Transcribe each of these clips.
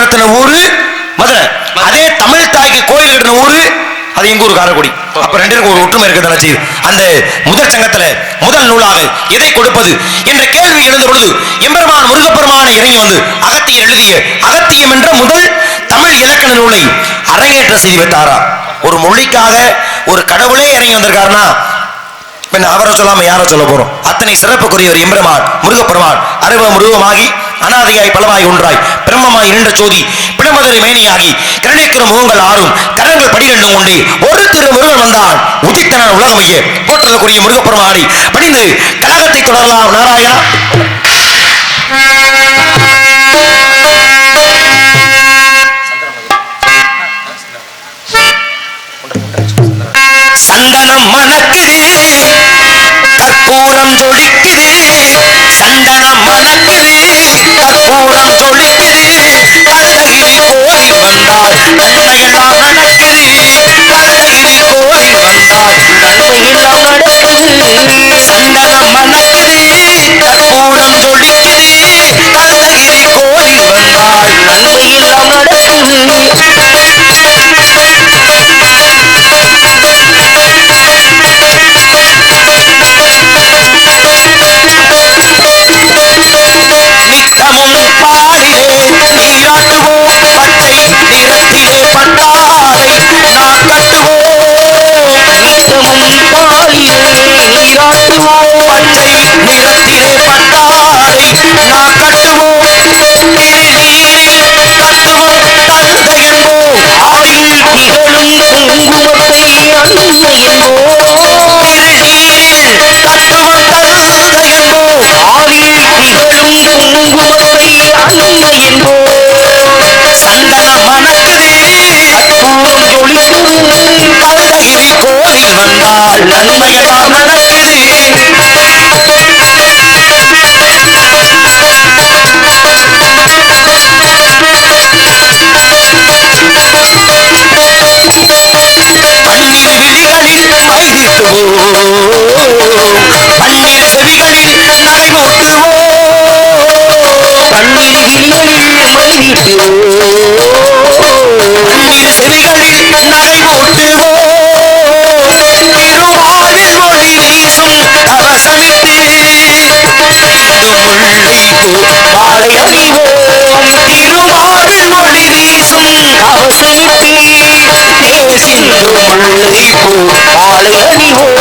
நடத்தின ஊரு மதுரை. அதே தமிழ் தாய்க்கு கோயில் கட்டின ஊரு அது எங்க ஊர் காரைக்குடி. அப்ப ரெண்டு பேருக்கு ஒரு ஒற்றுமை இருக்கிறதா செய்யுது. அந்த முதல் சங்கத்துல முதல் நூலாக எதை கொடுப்பது என்ற கேள்வி எழுந்த பொழுது எம்பெருமான் முருகப்பெருமான இறங்கி வந்து அகத்தியர் எழுதிய அகத்தியம் என்ற முதல் தமிழ் இலக்கண நூலை அரங்கேற்ற செய்து வைத்தாரா. ஒரு மொழிக்காக ஒரு கடவுளே இறங்கி வந்திருக்காருன்னா அவரை சொல்லாம யாரை சொல்ல போறோம். அத்தனை சிறப்புக்குரியவர் எம்பெருமான் முருகப்பெருமான். அருவம் உருவமாகி அனாதையாய் பலவாய் ஒன்றாய் பிரம்மமாய் இரண்ட சோதி பிணமதுரை மேனியாகி கருணைக்குற முகங்கள் ஆறும் கரங்கள் படிரெண்டும் உண்டே ஒரு திரு முருகன் வந்தான் உதித்தனான் உலகமைய போற்றதற்குரிய முருகப்பெருமானை படிந்து கழகத்தை தொடரலாம். நாராயணா. சந்தனம் மணக்குது கற்பூரம் ஜொலிக்குது. சந்தனம் மணக்குது கற்பூரம் ஜொலிக்குது. கருணகிரி கோவில் வந்தால் நன்மையெல்லாம் நடக்குது. கருணகிரி கோவில் வந்தால் நன்மையெல்லாம் நடக்குது. சந்தனம் மணக்குது கற்பூரம் ஜொலிக்குது. கருணகிரி கோவில் வந்தால் நன்மையெல்லாம் நடக்குது. நித்தமும் பாலிலே நீராட்டுவோம் பச்சை நிறத்திலே பட்டாரை நான் கட்டுவோம். நித்தமும் பாலிலே நீராட்டுவோம் பச்சை நிறத்திலே பட்டாரை நான் கட்டுவோம். திருநீரில் தத்துவம் தருந்த என்போம் ஆயில் நிகழும் குங்குமத்தை அன்னை என்போம். திருநீரில் தத்துவம் தருந்த என்போம் ஆயில் நிகழும் குங்குமத்தை அன்னை என்போம். சந்தனம் மணக்குது கற்பூரம் ஜொலிக்குது. கருணகிரி கோவில் வந்தால் நன்மையெல்லாம் நடக்குது. பன்னிரு விழிகளில் மைதிட்டுவோம் பன்னீர் செவிகளில் நகைமூட்டுவோம். பன்னிரு விழிகளில் மைதிட்டுவோம் பன்னீர் செவிகளில் நகைமூட்டுவோம். திருவாழில் ஒளி வீசும் கவசமிட்டு முல்லைப்பூ மாலை அணிவோம். திருவாழில் ஒளி வீசும் கவசமிட்டு தேசிந்து முல்லைப்பூ மாலை அணிவோம்.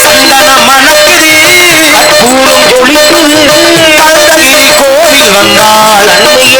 சந்தனம் மணக்குது கற்பூரம் ஜொலிக்குது. கருணகிரி கோவில் வந்தால் நன்மை